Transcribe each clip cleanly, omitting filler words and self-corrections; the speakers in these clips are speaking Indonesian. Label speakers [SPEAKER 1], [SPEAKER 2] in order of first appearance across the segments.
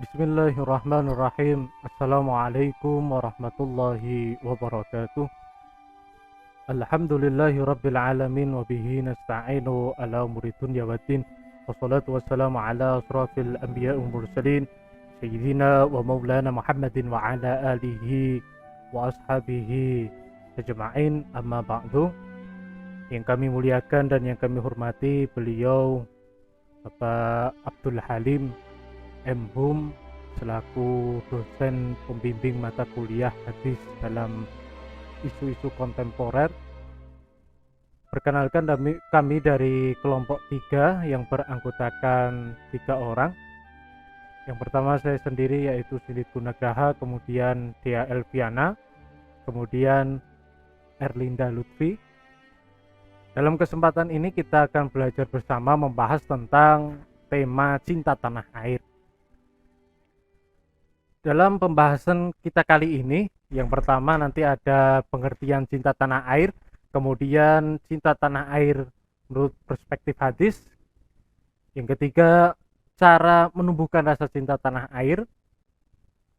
[SPEAKER 1] Bismillahirrahmanirrahim. Assalamualaikum warahmatullahi wabarakatuh. Alhamdulillahi rabbil alamin wa bihi nasta'inu ala umuri dunya waddin. Wassalatu wassalamu ala asrafil anbiya'i wal mursalin sayyidina wa maulana Muhammadin wa ala alihi wa ashabihi ajma'in, amma ba'du. Yang kami muliakan dan yang kami hormati beliau Bapak Abdul Halim M.Hum selaku dosen pembimbing mata kuliah hadis dalam isu-isu kontemporer. Perkenalkan, kami dari kelompok 3 yang beranggotakan 3 orang. Yang pertama saya sendiri, yaitu Silit Gunagraha, kemudian Dea Elviana, kemudian Erlinda Lutfi. Dalam kesempatan ini kita akan belajar bersama membahas tentang tema cinta tanah air. Dalam pembahasan kita kali ini, yang pertama nanti ada pengertian cinta tanah air, kemudian cinta tanah air menurut perspektif hadis. Yang ketiga, cara menumbuhkan rasa cinta tanah air.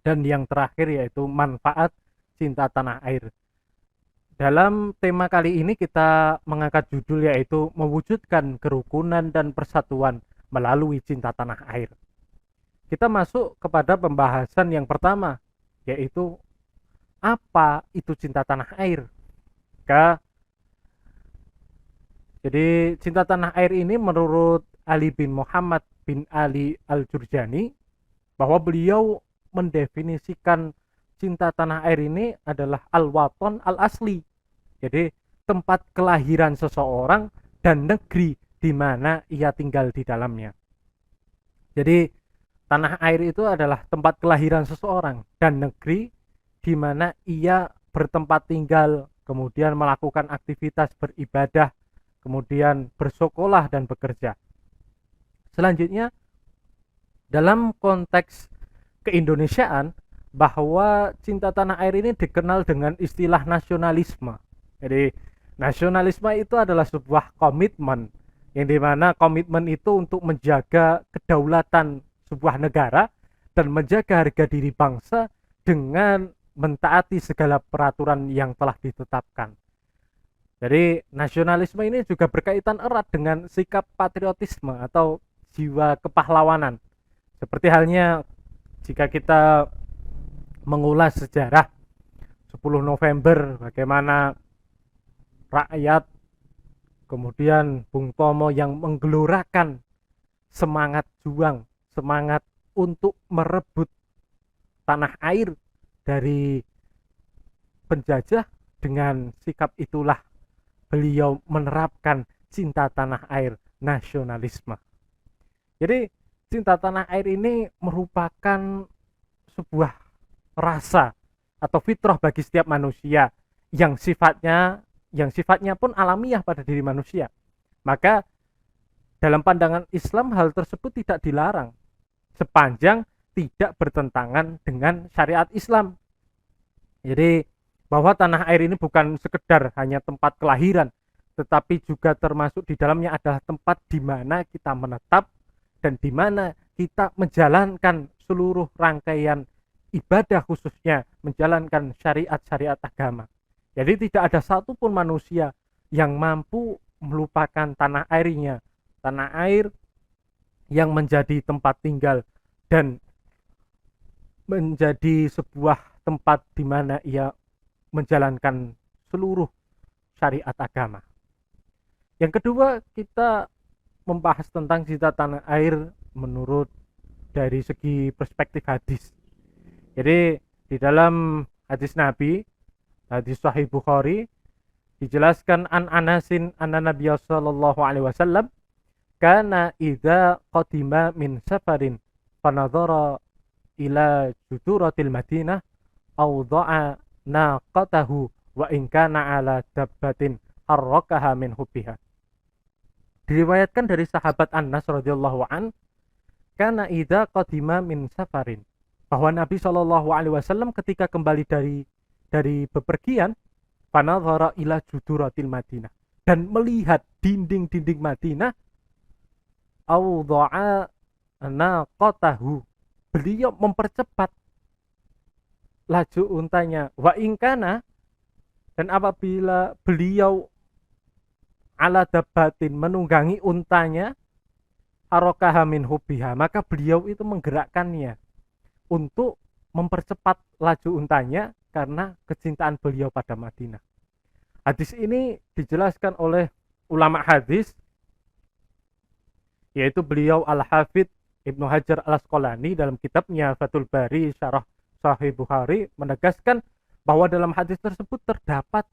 [SPEAKER 1] Dan yang terakhir yaitu manfaat cinta tanah air. Dalam tema kali ini kita mengangkat judul yaitu mewujudkan kerukunan dan persatuan melalui cinta tanah air. Kita masuk kepada pembahasan yang pertama, yaitu apa itu cinta tanah air. Jadi cinta tanah air ini menurut Ali bin Muhammad bin Ali Al-Jurjani, bahwa beliau mendefinisikan cinta tanah air ini adalah al-waton al-asli. Jadi tempat kelahiran seseorang dan negeri di mana ia tinggal di dalamnya. Jadi tanah air itu adalah tempat kelahiran seseorang dan negeri di mana ia bertempat tinggal, kemudian melakukan aktivitas beribadah, kemudian bersekolah dan bekerja. Selanjutnya, dalam konteks keindonesiaan, bahwa cinta tanah air ini dikenal dengan istilah nasionalisme. Jadi nasionalisme itu adalah sebuah komitmen, yang dimana komitmen itu untuk menjaga kedaulatan sebuah negara dan menjaga harga diri bangsa dengan mentaati segala peraturan yang telah ditetapkan. Jadi nasionalisme ini juga berkaitan erat dengan sikap patriotisme atau jiwa kepahlawanan. Seperti halnya jika kita mengulas sejarah 10 November, bagaimana rakyat kemudian Bung Tomo yang menggelorakan semangat juang, semangat untuk merebut tanah air dari penjajah. Dengan sikap itulah beliau menerapkan cinta tanah air, nasionalisme. Jadi cinta tanah air ini merupakan sebuah rasa atau fitrah bagi setiap manusia yang sifatnya pun alamiah pada diri manusia. Maka dalam pandangan Islam hal tersebut tidak dilarang sepanjang tidak bertentangan dengan syariat Islam. Jadi bahwa tanah air ini bukan sekedar hanya tempat kelahiran, tetapi juga termasuk di dalamnya adalah tempat di mana kita menetap dan di mana kita menjalankan seluruh rangkaian ibadah, khususnya menjalankan syariat-syariat agama. Jadi tidak ada satupun manusia yang mampu melupakan tanah airnya, tanah air yang menjadi tempat tinggal dan menjadi sebuah tempat di mana ia menjalankan seluruh syariat agama. Yang kedua, kita membahas tentang cinta tanah air menurut dari segi perspektif hadis. Jadi di dalam hadis Nabi, hadis Sahih Bukhari, dijelaskan an Anasin anna Nabiy sallallahu alaihi wasallam kana idza qadima min safarin fanadhara ila juduratil Madinah awda'a naqatahu wa in kana ala dabbatin harrakaha min hubbiha. Diriwayatkan dari sahabat Anas radhiyallahu an, kana idza qadima min safarin, bahwa Nabi sallallahu alaihi wasallam ketika kembali dari bepergian, fanadhara ila juduratil Madinah, dan melihat dinding-dinding Madinah, awda'a naqatahu, beliau mempercepat laju untanya. Wa ingkana, dan apabila beliau ala dabbatin menunggangi untanya, harakaha min hubbiha, maka beliau itu menggerakkannya untuk mempercepat laju untanya karena kecintaan beliau pada Madinah. Hadis ini dijelaskan oleh ulama hadis, yaitu beliau Al-Hafidz Ibnu Hajar Al-Asqalani dalam kitabnya Fathul Bari Syarah Sahih Bukhari menegaskan bahwa dalam hadis tersebut terdapat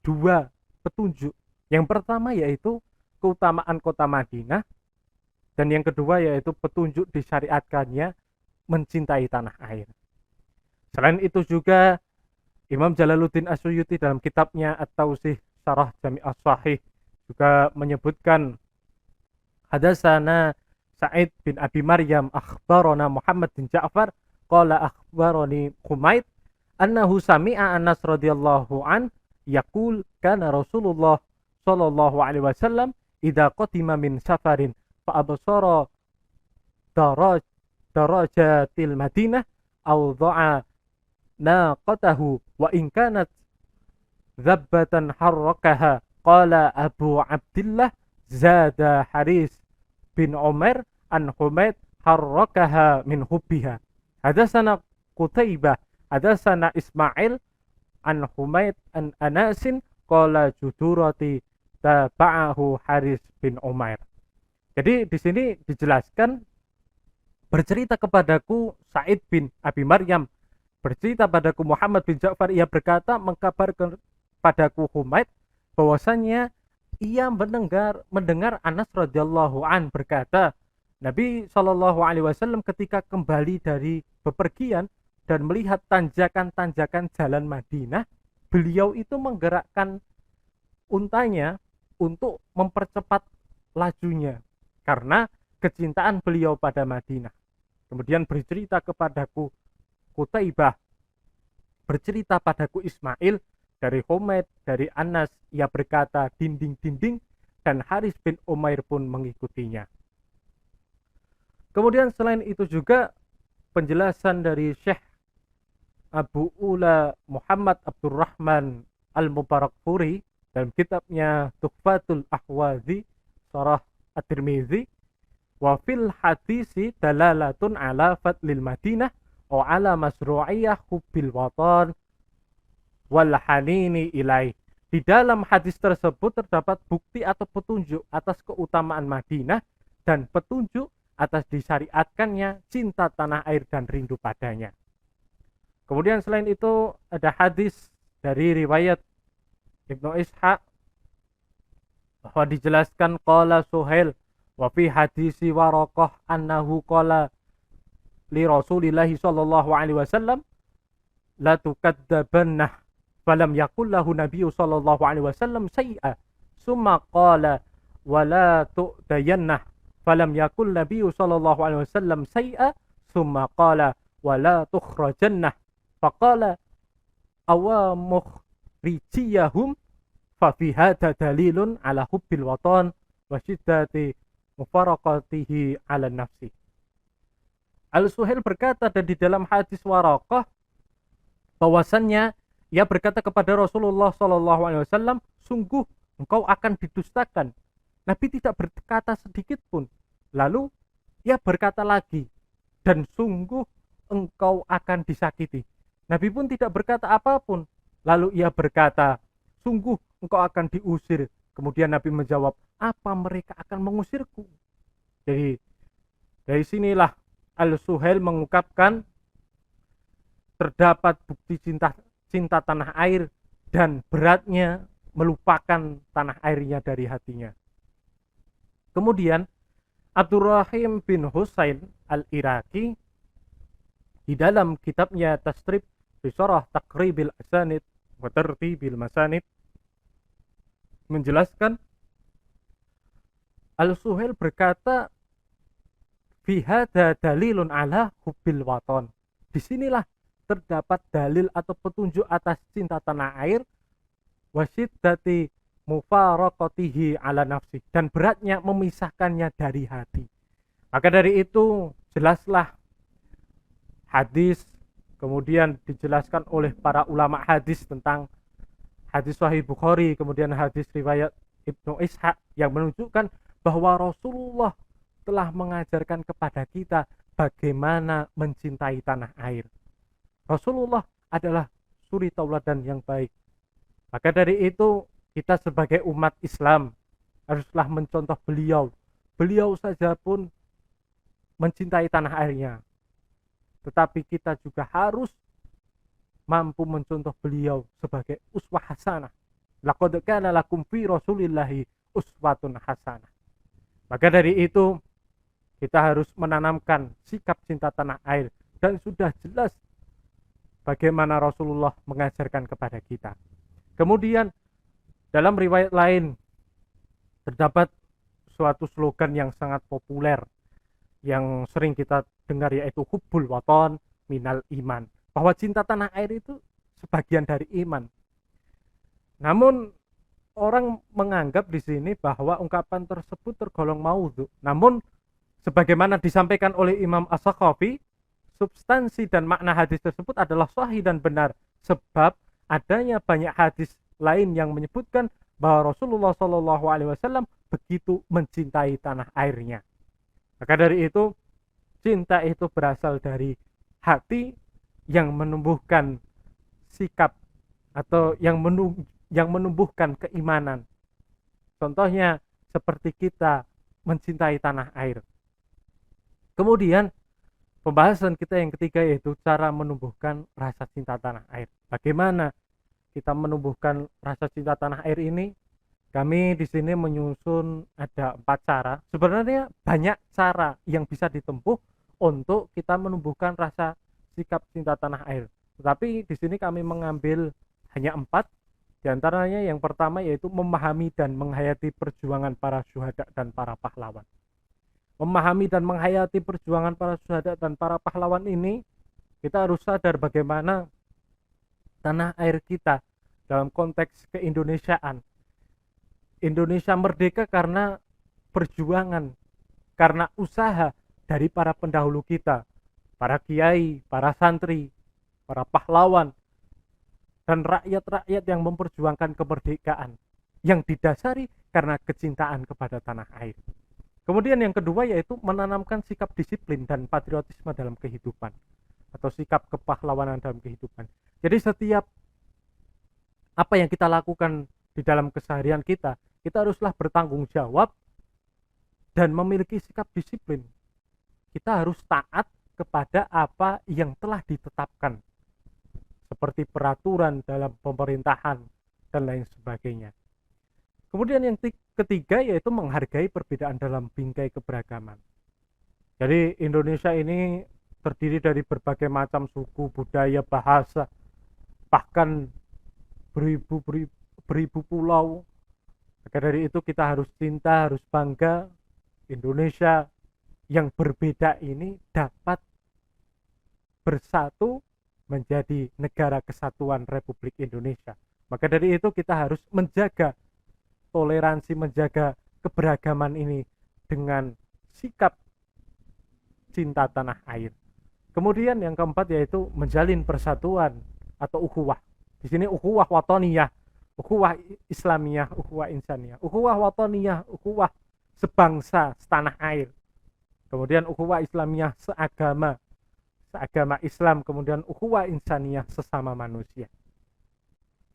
[SPEAKER 1] dua petunjuk. Yang pertama yaitu keutamaan kota Madinah, dan yang kedua yaitu petunjuk disyariatkannya mencintai tanah air. Selain itu juga Imam Jalaluddin As-Suyuti dalam kitabnya At-Tawsih Syarah Jami' As-Sahih juga menyebutkan hadasana Sa'id bin Abi Maryam akhbarana Muhammad bin Ja'far qala akhbarani Humaid annahu sami'a Anas radhiyallahu an yaqul kana Rasulullah sallallahu alaihi wasallam idza qadima min safarin fa absara darajatil Madinah aw dha'a naqatahu wa in kanat dhabbatan harrakaha qala Abu Abdillah zada Haris bin Umar an Humaid harrakaha min hubbiha. Hadatsana Qutaibah hadatsana Ismail an Humaid an Anasin qala judurati taba'ahu Haris bin Umar. Jadi di sini dijelaskan, bercerita kepadaku Sa'id bin Abi Maryam, bercerita padaku Muhammad bin Ja'far, ia berkata mengkabarkan padaku Humaid bahwasanya ia mendengar Anas radhiyallahu an berkata, Nabi Shallallahu alaihi wasallam ketika kembali dari bepergian dan melihat tanjakan-tanjakan jalan Madinah, beliau itu menggerakkan untanya untuk mempercepat lajunya karena kecintaan beliau pada Madinah. Kemudian bercerita kepadaku Qutaibah, bercerita padaku Ismail dari Humaid, dari Anas, ia berkata dinding-dinding, dan Haris bin Umair pun mengikutinya. Kemudian selain itu juga penjelasan dari Syekh Abu Ula Muhammad Abdurrahman Al-Mubarakfuri dalam kitabnya Tuhfatul Ahwazi Syarah At-Tirmizi, wa fil hadisi dalalatun ala fadlil Madinah wa ala masru'iyah hubbil watan wal hanini ilai. Di dalam hadis tersebut terdapat bukti atau petunjuk atas keutamaan Madinah dan petunjuk atas disyariatkannya cinta tanah air dan rindu padanya. Kemudian selain itu ada hadis dari riwayat Ibnu Ishaq bahwa dijelaskan qala Suhail wa fi hadisi Waraqah annahu qala li Rasulillahi sallallahu alaihi wasallam la tukadzabanna falam yakul lahu nabiyyu sallallahu alaihi wasallam syai'a summa qala wala tu'dayanna falam yakul nabiyyu sallallahu alaihi wasallam syai'a summa qala wala tukhrajanna faqala awamukhrijiyahum fa fi hadha dalilun ala hubbil watan wa syiddati mufaraqatihi ala nafsi. Al-Suhail berkata, dan di dalam hadis Waraqah bahwasannya ia berkata kepada Rasulullah SAW, sungguh engkau akan didustakan. Nabi tidak berkata sedikit pun. Lalu ia berkata lagi, dan sungguh engkau akan disakiti. Nabi pun tidak berkata apapun. Lalu ia berkata, sungguh engkau akan diusir. Kemudian Nabi menjawab, apa mereka akan mengusirku? Jadi dari sinilah Al-Suhail mengungkapkan terdapat bukti cinta tanah air dan beratnya melupakan tanah airnya dari hatinya. Kemudian Abdurrahim bin Husain Al-Iraqi di dalam kitabnya Tasrif fi Syarah Taqribil Asanid wa Tartibil Masanid menjelaskan, Al-Suhail berkata fi hadza dalilun ala hubbil watan. Disinilah terdapat dalil atau petunjuk atas cinta tanah air, wasyiddati mufaraqatihi ala nafsi, dan beratnya memisahkannya dari hati. Maka dari itu jelaslah hadis, kemudian dijelaskan oleh para ulama hadis tentang hadis Sahih Bukhari, kemudian hadis riwayat Ibnu Ishaq yang menunjukkan bahwa Rasulullah telah mengajarkan kepada kita bagaimana mencintai tanah air. Rasulullah adalah suri tauladan yang baik. Maka dari itu kita sebagai umat Islam haruslah mencontoh beliau. Beliau saja pun mencintai tanah airnya. Tetapi kita juga harus mampu mencontoh beliau sebagai uswah hasanah. Laqad kana lakum fi Rasulillahi uswatun hasanah. Maka dari itu kita harus menanamkan sikap cinta tanah air, dan sudah jelas bagaimana Rasulullah mengajarkan kepada kita. Kemudian dalam riwayat lain terdapat suatu slogan yang sangat populer yang sering kita dengar, yaitu hubbul waton minal iman, bahwa cinta tanah air itu sebagian dari iman. Namun orang menganggap di sini bahwa ungkapan tersebut tergolong maudhu. Namun sebagaimana disampaikan oleh Imam As-Sakhafi, substansi dan makna hadis tersebut adalah sahih dan benar, sebab adanya banyak hadis lain yang menyebutkan bahwa Rasulullah SAW begitu mencintai tanah airnya. Maka dari itu, cinta itu berasal dari hati yang menumbuhkan sikap atau yang menumbuhkan keimanan. Contohnya seperti kita mencintai tanah air. Kemudian pembahasan kita yang ketiga yaitu cara menumbuhkan rasa cinta tanah air. Bagaimana kita menumbuhkan rasa cinta tanah air ini? Kami di sini menyusun ada 4 cara. Sebenarnya banyak cara yang bisa ditempuh untuk kita menumbuhkan rasa sikap cinta tanah air. Tetapi di sini kami mengambil hanya 4. Di antaranya yang pertama yaitu memahami dan menghayati perjuangan para syuhada dan para pahlawan. Memahami dan menghayati perjuangan para syuhada dan para pahlawan ini, kita harus sadar bagaimana tanah air kita dalam konteks keindonesiaan. Indonesia merdeka karena perjuangan, karena usaha dari para pendahulu kita, para kiai, para santri, para pahlawan, dan rakyat-rakyat yang memperjuangkan kemerdekaan, yang didasari karena kecintaan kepada tanah air. Kemudian yang kedua yaitu menanamkan sikap disiplin dan patriotisme dalam kehidupan, atau sikap kepahlawanan dalam kehidupan. Jadi setiap apa yang kita lakukan di dalam keseharian kita haruslah bertanggung jawab dan memiliki sikap disiplin. Kita harus taat kepada apa yang telah ditetapkan, seperti peraturan dalam pemerintahan dan lain sebagainya. Kemudian yang ketiga yaitu menghargai perbedaan dalam bingkai keberagaman. Jadi Indonesia ini terdiri dari berbagai macam suku, budaya, bahasa, bahkan beribu pulau. Maka dari itu kita harus cinta, harus bangga Indonesia yang berbeda ini dapat bersatu menjadi negara kesatuan Republik Indonesia. Maka dari itu kita harus menjaga toleransi, menjaga keberagaman ini dengan sikap cinta tanah air. Kemudian yang keempat yaitu menjalin persatuan atau ukhuwah. Di sini ukhuwah watoniyah, ukhuwah islamiyah, ukhuwah insaniyah, ukhuwah watoniyah, ukhuwah sebangsa, setanah air. Kemudian ukhuwah islamiyah seagama Islam, kemudian ukhuwah insaniyah sesama manusia.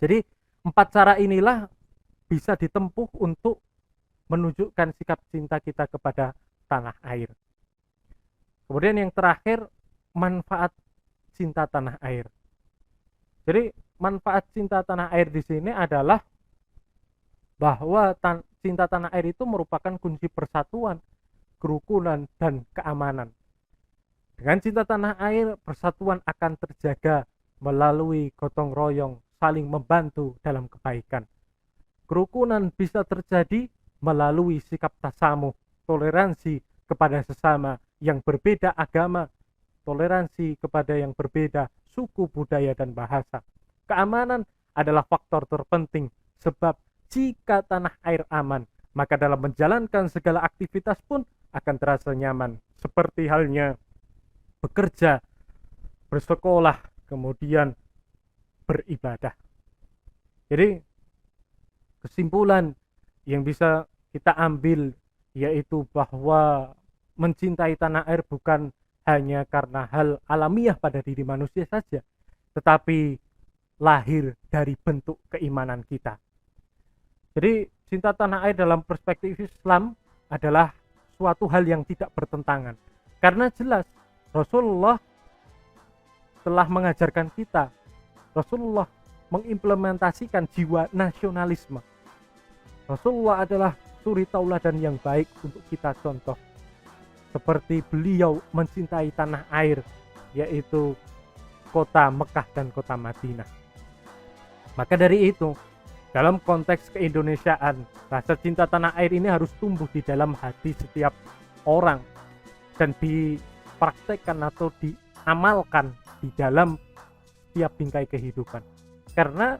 [SPEAKER 1] Jadi 4 cara inilah bisa ditempuh untuk menunjukkan sikap cinta kita kepada tanah air. Kemudian yang terakhir, manfaat cinta tanah air. Jadi manfaat cinta tanah air di sini adalah bahwa cinta tanah air itu merupakan kunci persatuan, kerukunan, dan keamanan. Dengan cinta tanah air, persatuan akan terjaga melalui gotong royong, saling membantu dalam kebaikan. Kerukunan bisa terjadi melalui sikap tasamuh, toleransi kepada sesama yang berbeda agama, toleransi kepada yang berbeda suku, budaya, dan bahasa. Keamanan adalah faktor terpenting, sebab jika tanah air aman, maka dalam menjalankan segala aktivitas pun akan terasa nyaman, seperti halnya bekerja, bersekolah, kemudian beribadah. Jadi kesimpulan yang bisa kita ambil yaitu bahwa mencintai tanah air bukan hanya karena hal alamiah pada diri manusia saja, tetapi lahir dari bentuk keimanan kita. Jadi cinta tanah air dalam perspektif Islam adalah suatu hal yang tidak bertentangan. Karena jelas Rasulullah telah mengajarkan kita, Rasulullah mengimplementasikan jiwa nasionalisme. Rasulullah adalah suri tauladan yang baik untuk kita contoh. Seperti beliau mencintai tanah air, yaitu kota Mekah dan kota Madinah. Maka dari itu, dalam konteks keindonesiaan, rasa cinta tanah air ini harus tumbuh di dalam hati setiap orang dan dipraktekkan atau diamalkan di dalam setiap bingkai kehidupan. Karena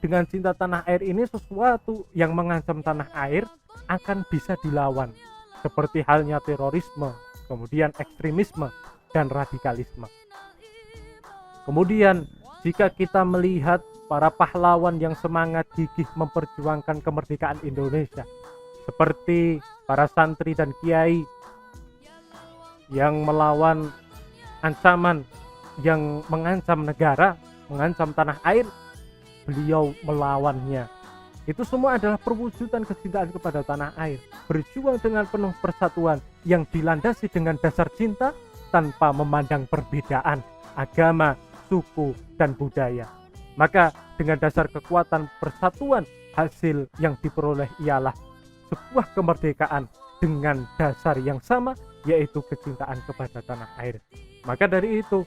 [SPEAKER 1] dengan cinta tanah air ini, sesuatu yang mengancam tanah air akan bisa dilawan, seperti halnya terorisme, kemudian ekstremisme dan radikalisme. Kemudian jika kita melihat para pahlawan yang semangat gigih memperjuangkan kemerdekaan Indonesia, seperti para santri dan kiai yang melawan ancaman yang mengancam negara, mengancam tanah air, beliau melawannya. Itu semua adalah perwujudan kecintaan kepada tanah air, berjuang dengan penuh persatuan yang dilandasi dengan dasar cinta tanpa memandang perbedaan agama, suku, dan budaya. Maka dengan dasar kekuatan persatuan, hasil yang diperoleh ialah sebuah kemerdekaan dengan dasar yang sama, yaitu kecintaan kepada tanah air. Maka dari itu,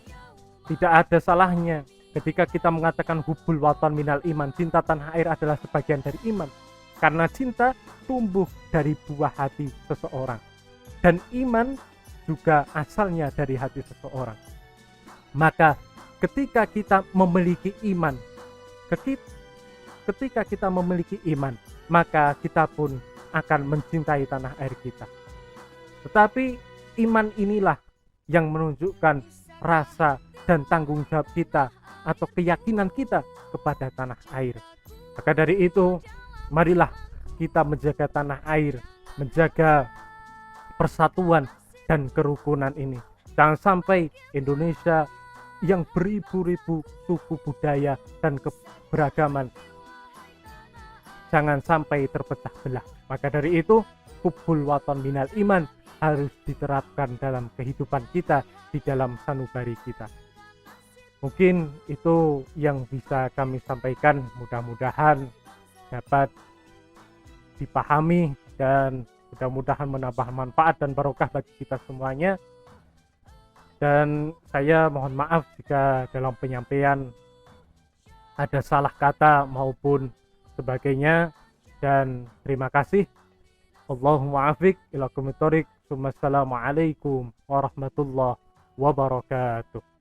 [SPEAKER 1] tidak ada salahnya ketika kita mengatakan hubbul watan minal iman, cinta tanah air adalah sebagian dari iman. Karena cinta tumbuh dari buah hati seseorang. Dan iman juga asalnya dari hati seseorang. Maka ketika kita memiliki iman, maka kita pun akan mencintai tanah air kita. Tetapi iman inilah yang menunjukkan rasa dan tanggung jawab kita atau keyakinan kita kepada tanah air. Maka dari itu, marilah kita menjaga tanah air, menjaga persatuan dan kerukunan ini. Jangan sampai Indonesia yang beribu-ribu suku budaya dan keberagaman jangan sampai terpecah belah. Maka dari itu, hubbul watan minal iman harus diterapkan dalam kehidupan kita, di dalam sanubari kita. Mungkin itu yang bisa kami sampaikan, mudah-mudahan dapat dipahami dan mudah-mudahan menambah manfaat dan barokah bagi kita semuanya. Dan saya mohon maaf jika dalam penyampaian ada salah kata maupun sebagainya, dan terima kasih. Allahumma afiq ila kumitorik. Wassalamualaikum warahmatullahi wabarakatuh.